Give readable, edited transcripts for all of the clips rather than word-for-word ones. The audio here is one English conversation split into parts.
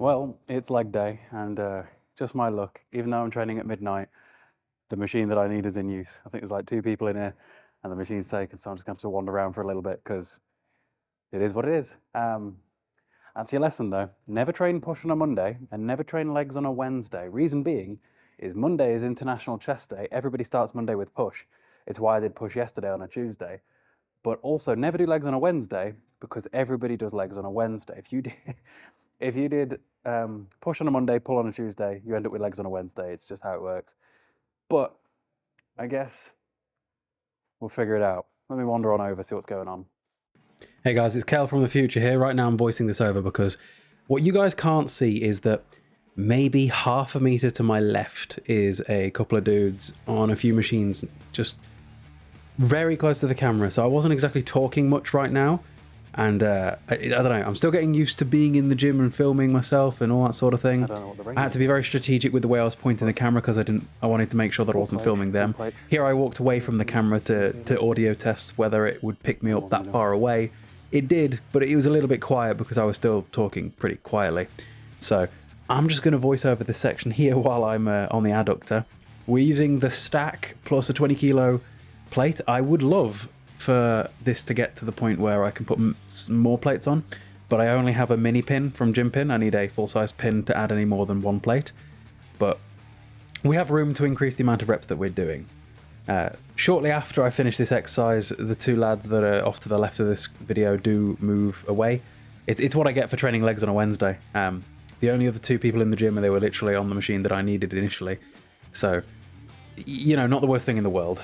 Well, it's leg day, and just my luck, even though I'm training at midnight, the machine that I need is in use. I think there's like 2 people in here, and the machine's taken, so I'm just going to have to wander around for a little bit, because it is what it is. That's your lesson, though. Never train push on a Monday, and never train legs on a Wednesday. Reason being is Monday is International Chest Day. Everybody starts Monday with push. It's why I did push yesterday on a Tuesday. But also, never do legs on a Wednesday, because everybody does legs on a Wednesday. If you did push on a Monday, pull on a Tuesday, you end up with legs on a Wednesday. It's just how it works. But I guess we'll figure it out. Let me wander on over, see what's going on. Hey guys, it's Cayle from the future here. Right now I'm voicing this over because what you guys can't see is that maybe half a meter to my left is a couple of dudes on a few machines just very close to the camera. So I wasn't exactly talking much right now. And I don't know, I'm still getting used to being in the gym and filming myself and all that sort of thing. I had to be very strategic with the way I was pointing the camera because I wanted to make sure that I wasn't filming them. Here I walked away from the camera to audio test whether it would pick me up that far away. It did, but it was a little bit quiet because I was still talking pretty quietly. So I'm just going to voice over this section here while I'm on the adductor. We're using the stack plus a 20 kilo plate. I would love for this to get to the point where I can put some more plates on, but I only have a mini pin from Gym Pin. I need a full-size pin to add any more than 1 plate, but we have room to increase the amount of reps that we're doing. Shortly after I finish this exercise, the 2 lads that are off to the left of this video do move away. It's what I get for training legs on a Wednesday. The only other 2 people in the gym, and they were literally on the machine that I needed initially, so, you know, not the worst thing in the world.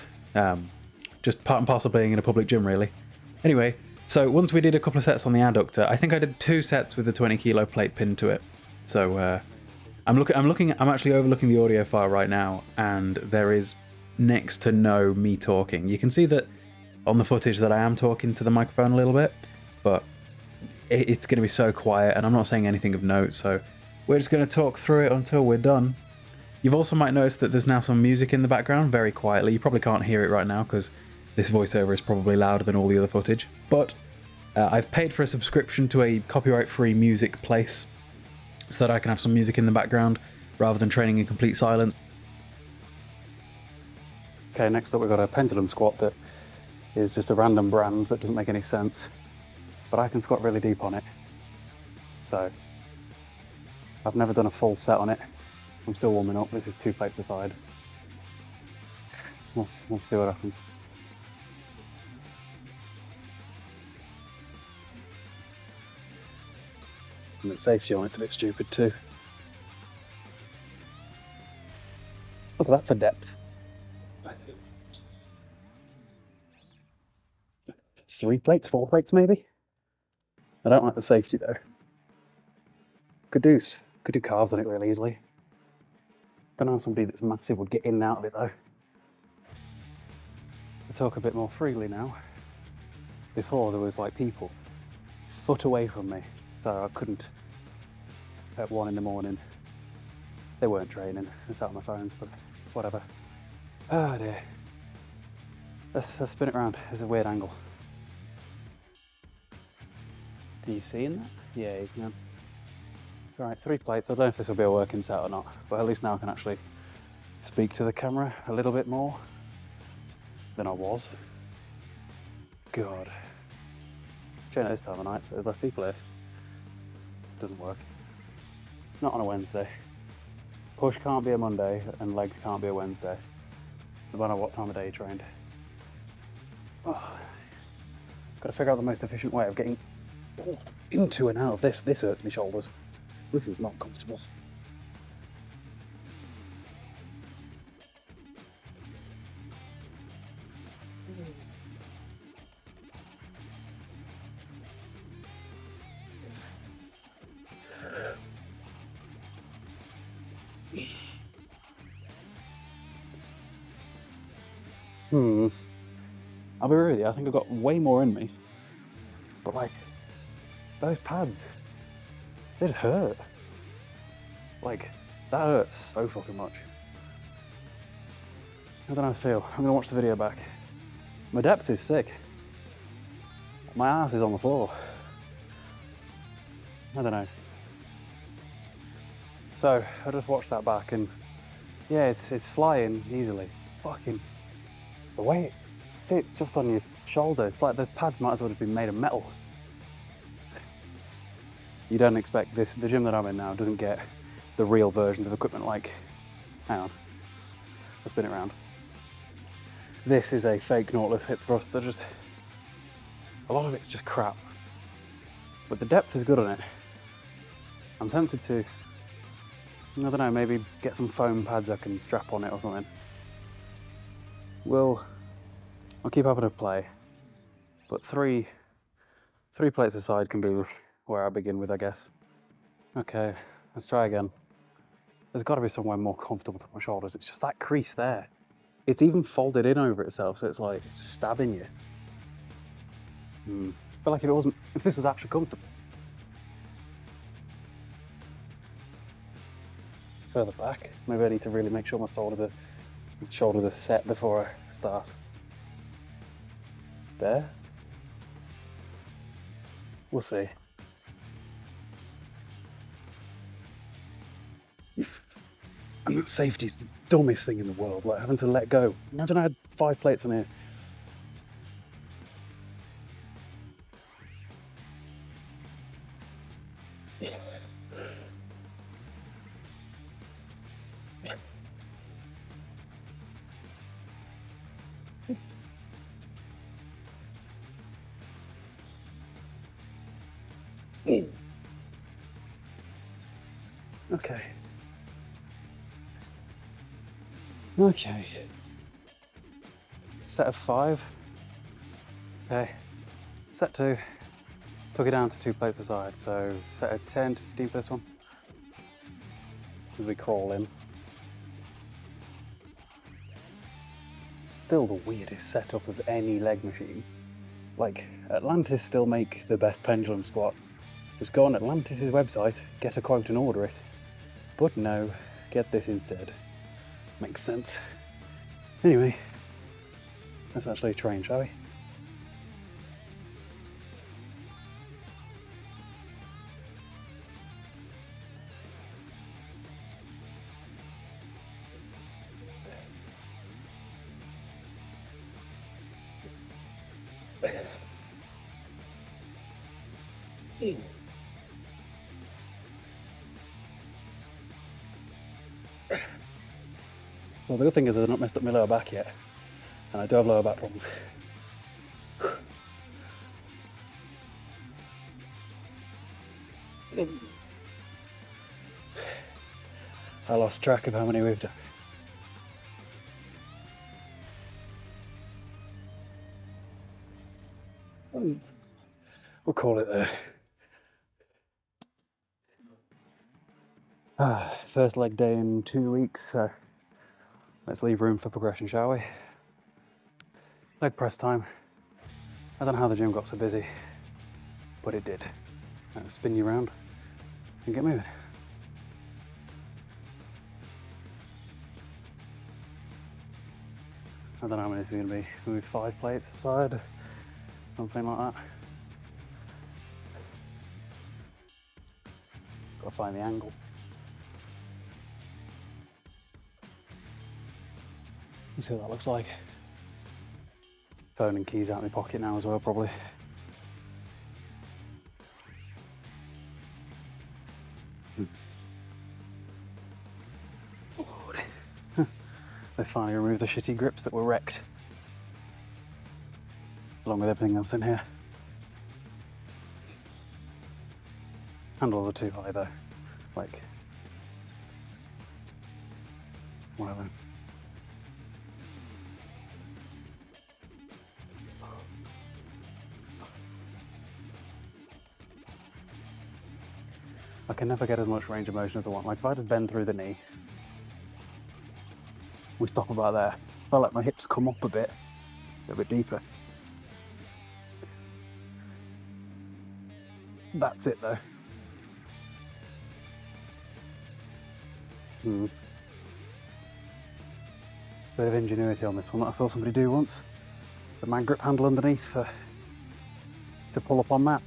Just part and parcel being in a public gym, really. Anyway, so once we did a couple of sets on the adductor, I think I did 2 sets with the 20 kilo plate pinned to it. So I'm actually overlooking the audio file right now, and there is next to no me talking. You can see that on the footage that I am talking to the microphone a little bit, but it's going to be so quiet, and I'm not saying anything of note, so we're just going to talk through it until we're done. You've also might notice that there's now some music in the background, very quietly. You probably can't hear it right now because this voiceover is probably louder than all the other footage, but I've paid for a subscription to a copyright-free music place so that I can have some music in the background rather than training in complete silence. Okay, next up we've got a Pendulum squat that is just a random brand that doesn't make any sense, but I can squat really deep on it. So I've never done a full set on it. I'm still warming up. This is 2 plates aside. Let's see what happens. And the safety on it's a bit stupid too. Look at that for depth. 3 plates, 4 plates maybe? I don't like the safety though. Could do calves on it really easily. Don't know how somebody that's massive would get in and out of it though. I talk a bit more freely now. Before there was like people foot away from me, so I couldn't at 1 in the morning. They weren't training, they sat on their phones, but whatever. Oh dear. Let's spin it around. It's a weird angle. Can you see in that? Yeah, you can. Right, 3 plates. I don't know if this will be a working set or not, but at least now I can actually speak to the camera a little bit more than I was. God. Train at this time of night, so there's less people here. Doesn't work. Not on a Wednesday. Push can't be a Monday, and legs can't be a Wednesday. No matter what time of day you trained. Oh. Got to figure out the most efficient way of getting into and out of this. This hurts my shoulders. This is not comfortable. I'll be real with you, I think I've got way more in me. But like, those pads, they just hurt. Like, that hurts so fucking much. I don't know how to feel. I'm gonna watch the video back. My depth is sick. My ass is on the floor. I don't know. So I just watched that back and yeah, it's flying easily. Fucking the way it sits just on your shoulder, it's like the pads might as well have been made of metal. You don't expect this, the gym that I'm in now doesn't get the real versions of equipment like, hang on, I'll spin it around. This is a fake Nautilus hip thrust. They're just, a lot of it's just crap. But the depth is good on it. I'm tempted to, I don't know, maybe get some foam pads I can strap on it or something. I'll keep having a play, but three plates aside can be where I begin with, I guess. Okay, let's try again. There's got to be somewhere more comfortable to my shoulders. It's just that crease there. It's even folded in over itself, so it's like stabbing you. I feel like if this was actually comfortable. Further back, maybe I need to really make sure my shoulders are set before I start. There. We'll see. And that safety's the dumbest thing in the world, like having to let go. Imagine I had 5 plates on here. Okay. Okay. Set of 5. Okay. Set 2. Took it down to 2 plates aside, so set of 10 to 15 for this one. As we crawl in. Still the weirdest setup of any leg machine. Like, Atlantis still make the best pendulum squat. Just go on Atlantis' website, get a quote and order it. But no, get this instead. Makes sense. Anyway, let's actually train, shall we? Well, the good thing is I've not messed up my lower back yet, and I do have lower back problems. I lost track of how many we've done. We'll call it there. First leg day in 2 weeks, so let's leave room for progression, shall we? Leg press time. I don't know how the gym got so busy, but it did. I'll spin you around and get moving. I don't know how many this is going to be. Maybe 5 plates aside, something like that. Got to find the angle. Let's see what that looks like. Phone and keys out of my pocket now as well, probably. They finally removed the shitty grips that were wrecked, along with everything else in here. Handles are too high though, like, whatever. I can never get as much range of motion as I want. Like if I just bend through the knee, we stop about there. If I let my hips come up a bit deeper. That's it though. Bit of ingenuity on this one that I saw somebody do once. The mag grip handle underneath to pull up on that.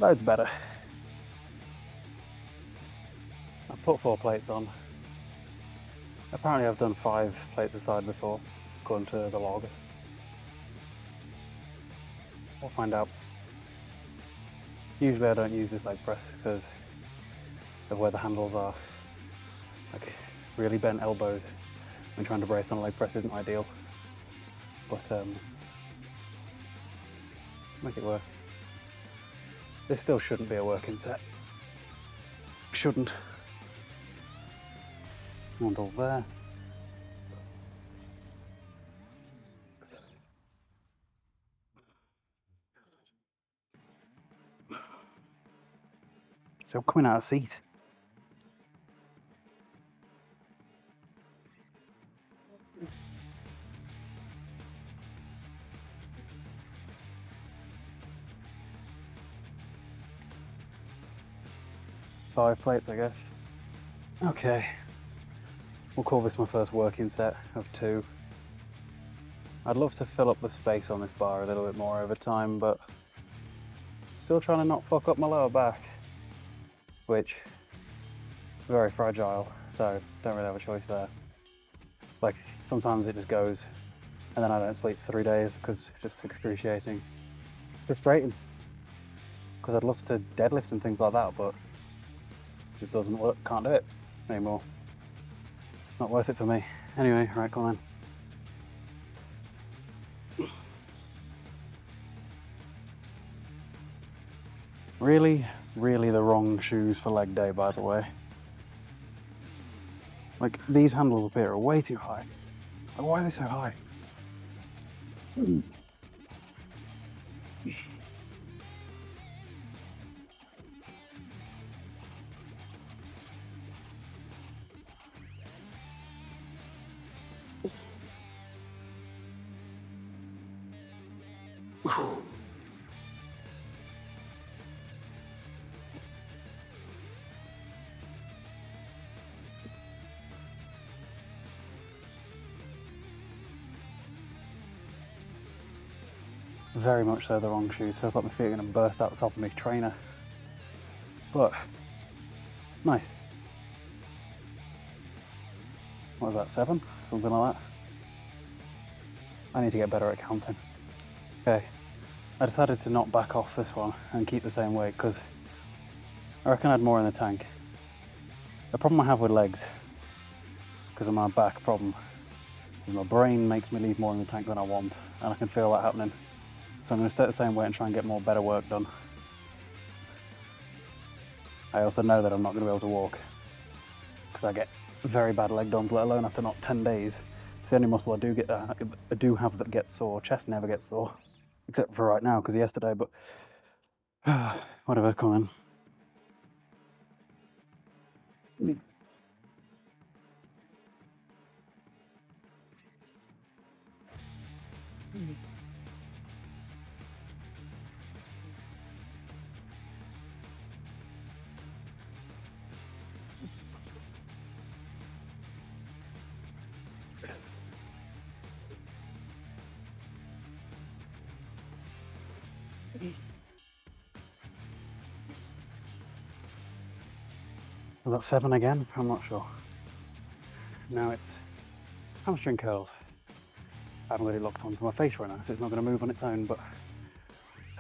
Loads better. I put 4 plates on. Apparently I've done 5 plates aside before, according to the log. We'll find out. Usually I don't use this leg press because of where the handles are. Like really bent elbows when trying to brace on a leg press isn't ideal. But make it work. This still shouldn't be a working set. Shouldn't. Handles there. So I'm coming out of seat. Five plates, I guess. Okay. We'll call this my first working set of 2. I'd love to fill up the space on this bar a little bit more over time, but still trying to not fuck up my lower back, which is very fragile, so don't really have a choice there. Like, sometimes it just goes, and then I don't sleep for 3 days because it's just excruciating. Frustrating, because I'd love to deadlift and things like that, but it just doesn't work, can't do it anymore. It's not worth it for me. Anyway, right, come on. Really, really the wrong shoes for leg day, by the way. Like, these handles up here are way too high. Like, why are they so high? Very much so the wrong shoes. Feels like my feet are going to burst out the top of my trainer. But, nice. What was that, 7? Something like that. I need to get better at counting. Okay, I decided to not back off this one and keep the same weight because I reckon I had more in the tank. The problem I have with legs, because of my back problem, is my brain makes me leave more in the tank than I want, and I can feel that happening. So I'm going to stay the same weight and try and get more better work done. I also know that I'm not going to be able to walk because I get very bad leg dons, let alone after not 10 days. It's the only muscle I do have that gets sore. Chest never gets sore, except for right now because yesterday, but whatever, come on. Was that 7 again? I'm not sure. Now it's hamstring curls. I haven't really locked onto my face right now, so it's not going to move on its own, but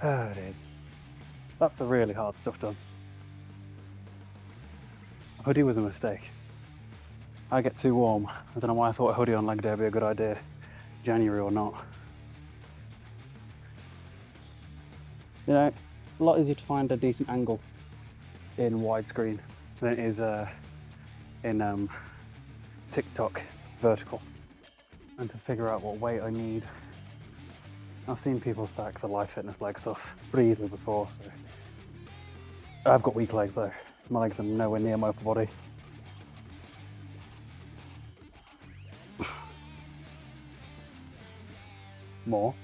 it is. That's the really hard stuff done. A hoodie was a mistake. I get too warm. I don't know why I thought a hoodie on leg day would be a good idea, January or not. You know, a lot easier to find a decent angle in widescreen than it is in TikTok vertical. And to figure out what weight I need. I've seen people stack the Life Fitness leg stuff pretty easily before, so. I've got weak legs though. My legs are nowhere near my upper body. More.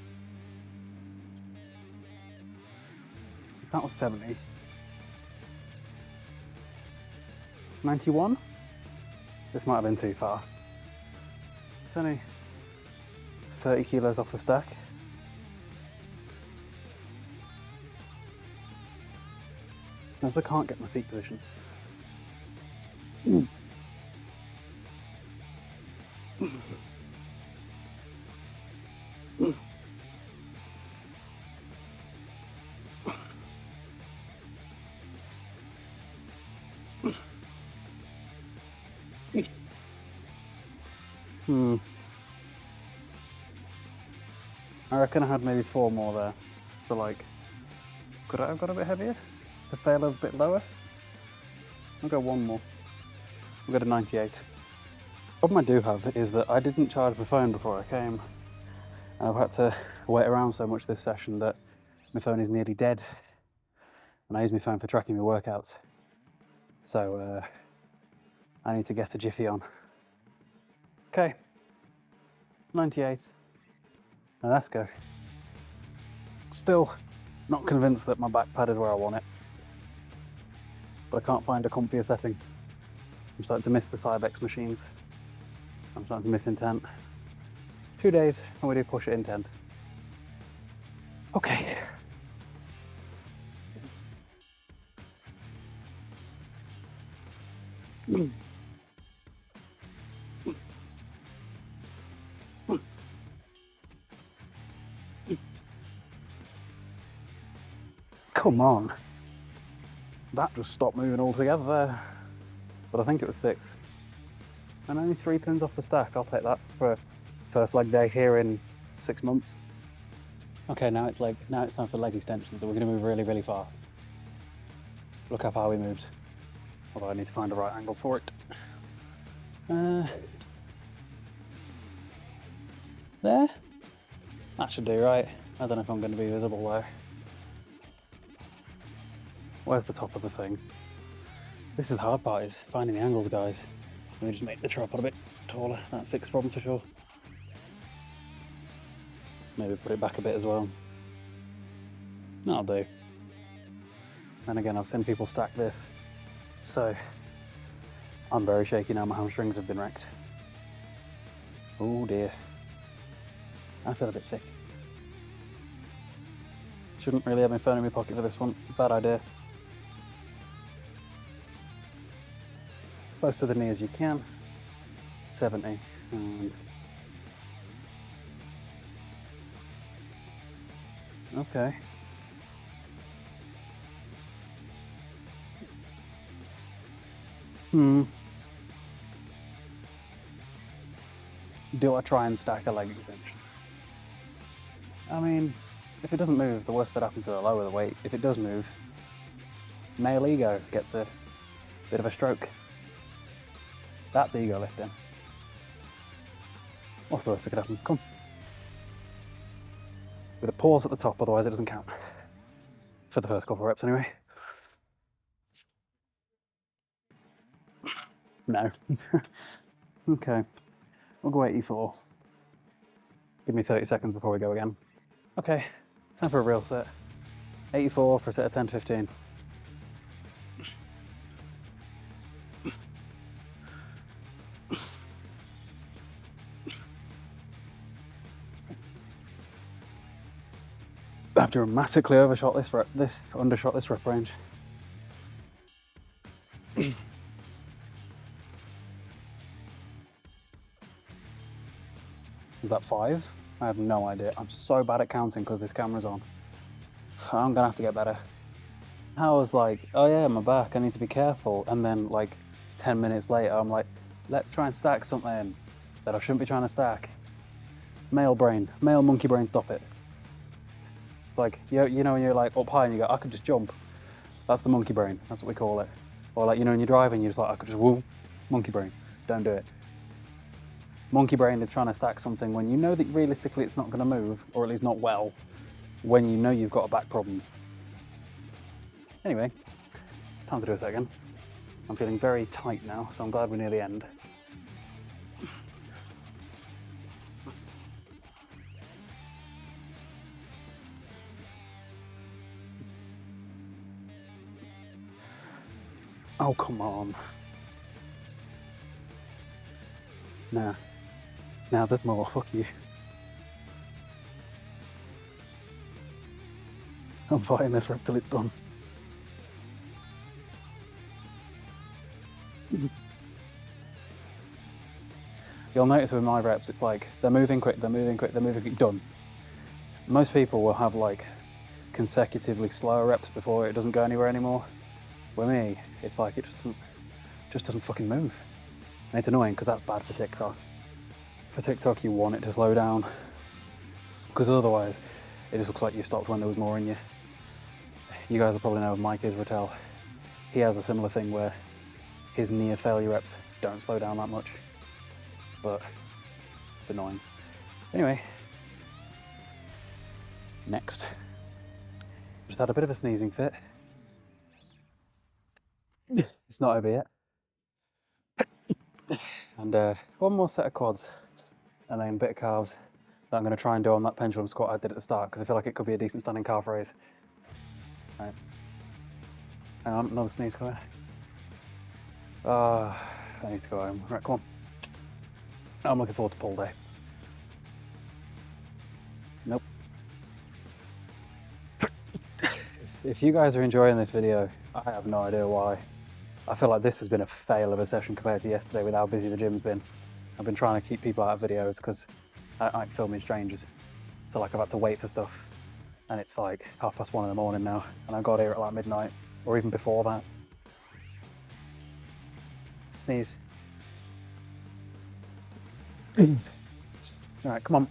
That was 70. 91? This might have been too far. It's only 30 kilos off the stack. I also can't get my seat position. I reckon I had maybe 4 more there. So like, could I have got a bit heavier? To fail a bit lower? I'll go 1 more. I'll go to 98. The problem I do have is that I didn't charge my phone before I came. And I've had to wait around so much this session that my phone is nearly dead. And I use my phone for tracking my workouts. So I need to get a jiffy on. Okay, 98. Now let's go. Still not convinced that my back pad is where I want it. But I can't find a comfier setting. I'm starting to miss the Cybex machines. I'm starting to miss intent. 2 days and we do push it intent. Okay. Come on. That just stopped moving altogether there. But I think it was 6. And only 3 pins off the stack. I'll take that for first leg day here in 6 months. Okay, now it's time for leg extensions, and we're going to move really, really far. Look how far we moved. Although I need to find a right angle for it. There? That should do right. I don't know if I'm going to be visible there. Where's the top of the thing? This is the hard part, is finding the angles, guys. Let me just make the tripod a bit taller. That fixed problem for sure. Maybe put it back a bit as well. That'll do. And again, I've seen people stack this. So, I'm very shaky now, my hamstrings have been wrecked. Oh dear. I feel a bit sick. Shouldn't really have my phone in my pocket for this one. Bad idea. Close to the knee as you can. 70. And okay. Do I try and stack a leg extension? I mean, if it doesn't move, the worst that happens is I lower the weight. If it does move, male ego gets a bit of a stroke. That's ego lifting. What's the worst that could happen? Come. With a pause at the top, otherwise it doesn't count. For the first couple of reps anyway. No. Okay. We'll go 84. Give me 30 seconds before we go again. Okay, time for a real set. 84 for a set of 10 to 15. I've dramatically undershot this rep range. Was that 5? I have no idea. I'm so bad at counting because this camera's on. I'm gonna have to get better. I was like, oh yeah, my back, I need to be careful. And then like 10 minutes later, I'm like, let's try and stack something that I shouldn't be trying to stack. Male brain, male monkey brain, stop it. It's like, you know when you're like up high and you go, I could just jump. That's the monkey brain, that's what we call it. Or like, you know when you're driving, you're just like, I could just woo, monkey brain, don't do it. Monkey brain is trying to stack something when you know that realistically it's not going to move, or at least not well, when you know you've got a back problem. Anyway, time to do a second. I'm feeling very tight now, so I'm glad we're near the end. Oh, come on. Nah. Now there's more, fuck you. I'm fighting this rep till it's done. You'll notice with my reps, it's like they're moving quick, they're moving quick, they're moving quick, done. Most people will have like consecutively slower reps before it doesn't go anywhere anymore. With me, it's like it just doesn't fucking move. And it's annoying because that's bad for TikTok. For TikTok, you want it to slow down because otherwise it just looks like you stopped when there was more in you. You guys will probably know Mike Israel. He has a similar thing where his near failure reps don't slow down that much, but it's annoying. Anyway, next. Just had a bit of a sneezing fit. It's not over yet. And one more set of quads and then a bit of calves that I'm going to try and do on that pendulum squat I did at the start because I feel like it could be a decent standing calf raise. Right. Hang on, another sneeze coming. I need to go home. Right, come on. I'm looking forward to pull day. Nope. If you guys are enjoying this video, I have no idea why. I feel like this has been a fail of a session compared to yesterday with how busy the gym's been. I've been trying to keep people out of videos because I don't like filming strangers. So like I've had to wait for stuff and it's like 1:30 in the morning now and I got here at like midnight or even before that. Sneeze. All right, come on.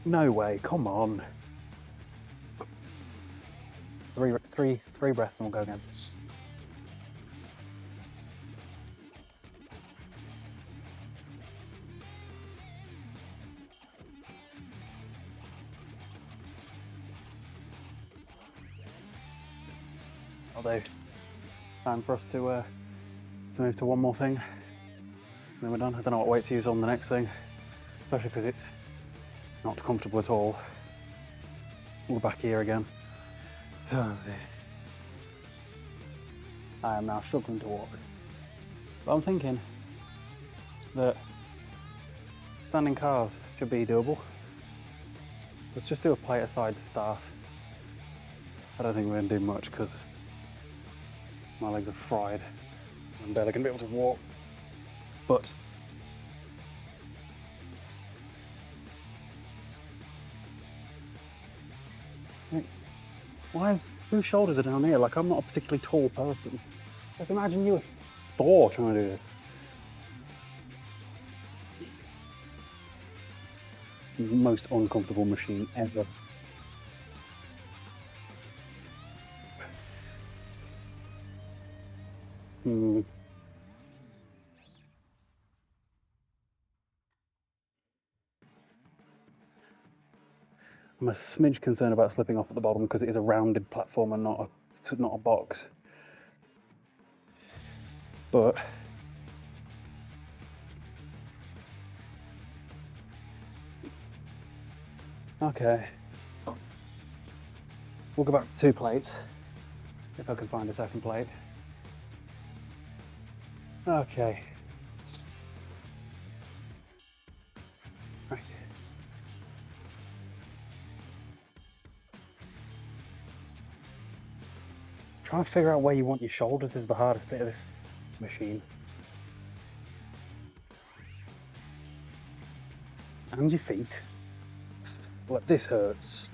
No way, come on. Three breaths and we'll go again. Although, time for us to move to one more thing. And then we're done. I don't know what weight to use on the next thing, especially because it's not comfortable at all. We're back here again. I am now struggling to walk. But I'm thinking that standing calves should be doable. Let's just do a plate aside to start. I don't think we're going to do much because my legs are fried. I'm barely going to be able to walk. But whose shoulders are down here? Like, I'm not a particularly tall person. Like, imagine you with Thor trying to do this. Most uncomfortable machine ever. I'm a smidge concerned about slipping off at the bottom because it is a rounded platform and not a box. But okay, we'll go back to 2 plates if I can find a second plate. Okay. Right. Trying to figure out where you want your shoulders is the hardest bit of this machine. And your feet. Like, this hurts.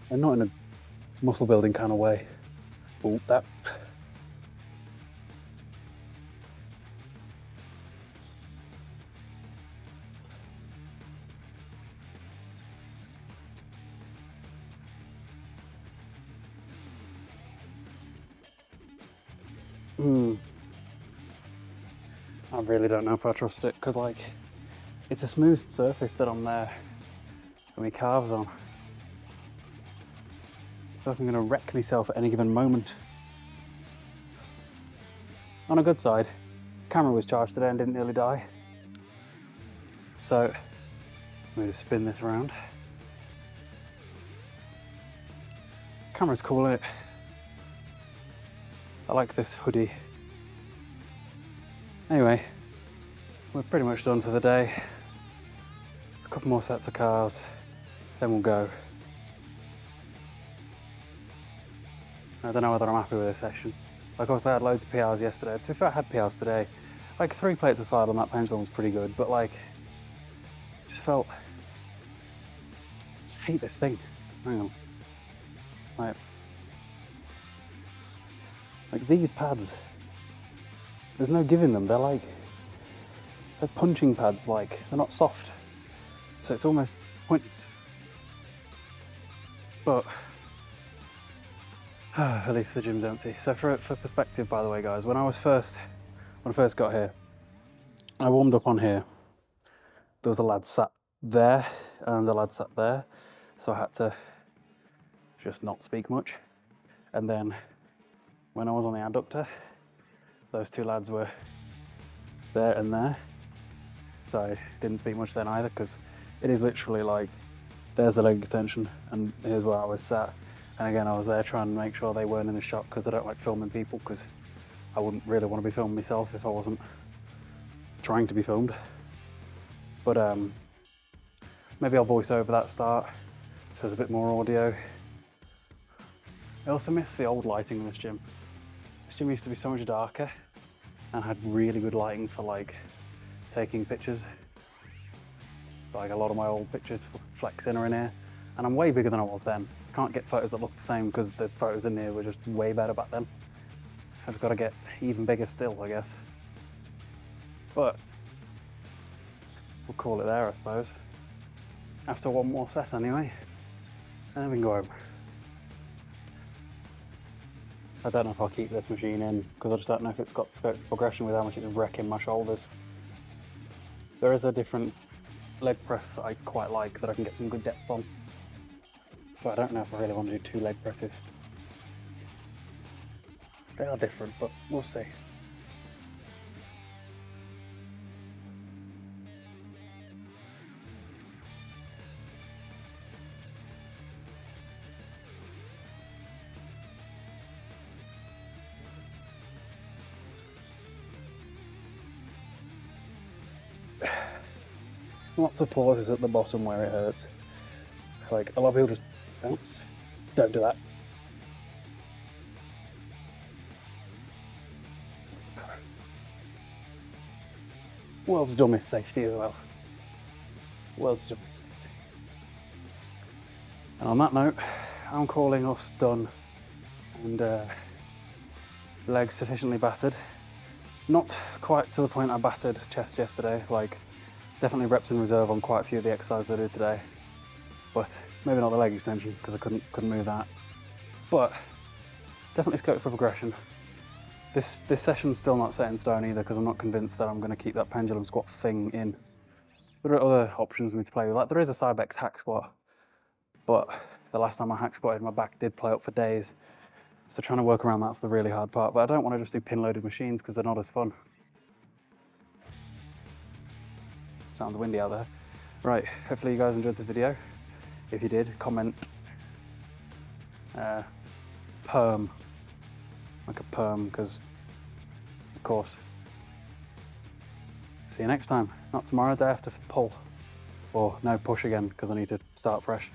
And not in a muscle building kind of way. Oh, that. I really don't know if I trust it, because like, it's a smooth surface that I'm there with my calves on. I feel like I'm gonna wreck myself at any given moment. On a good side, camera was charged today and didn't nearly die. So, I'm gonna just spin this around. Camera's cool, isn't it? I like this hoodie. Anyway, we're pretty much done for the day. A couple more sets of cars, then we'll go. I don't know whether I'm happy with this session. Like, obviously I had loads of PRs yesterday. To be fair, I had PRs today. Like 3 plates aside on that Pendulum was pretty good, but like, just felt, I just hate this thing. Hang on. Like these pads, there's no giving them. They're punching pads, like, they're not soft. So it's almost pointless. But at least the gym's empty. So for perspective, by the way, guys, when I first got here, I warmed up on here. There was a lad sat there and a lad sat there. So I had to just not speak much. And then when I was on the Adductor, those 2 lads were there and there. So I didn't speak much then either, because it is literally like, there's the leg extension and here's where I was sat. And again, I was there trying to make sure they weren't in the shot, because I don't like filming people, because I wouldn't really want to be filming myself if I wasn't trying to be filmed. But maybe I'll voice over that start, so there's a bit more audio. I also miss the old lighting in this gym. This gym used to be so much darker and had really good lighting for like taking pictures. Like a lot of my old pictures, flexing are in here, and I'm way bigger than I was then. Can't get photos that look the same because the photos in here were just way better back then. I've got to get even bigger still, I guess. But we'll call it there, I suppose. After one more set anyway, and then we can go home. I don't know if I'll keep this machine in, because I just don't know if it's got scope for progression with how much it's wrecking my shoulders. There is a different leg press that I quite like, that I can get some good depth on. But I don't know if I really want to do 2 leg presses. They are different, but we'll see. Lots of pauses at the bottom where it hurts. Like, a lot of people just bounce. Don't do that. World's dumbest safety as well. World's dumbest safety. And on that note, I'm calling us done and legs sufficiently battered. Not quite to the point I battered chest yesterday, like definitely reps in reserve on quite a few of the exercises I did today, but maybe not the leg extension because I couldn't move that. But definitely scope for progression. This session's still not set in stone either, because I'm not convinced that I'm going to keep that pendulum squat thing in. There are other options for me to play with. Like, there is a Cybex hack squat, but the last time I hack squatted, my back did play up for days. So trying to work around that's the really hard part. But I don't want to just do pin-loaded machines because they're not as fun. Sounds windy out there. Right, hopefully you guys enjoyed this video. If you did, comment perm, like a perm, because of course. See you next time. Not tomorrow, day after pull. Or no, push again, because I need to start fresh.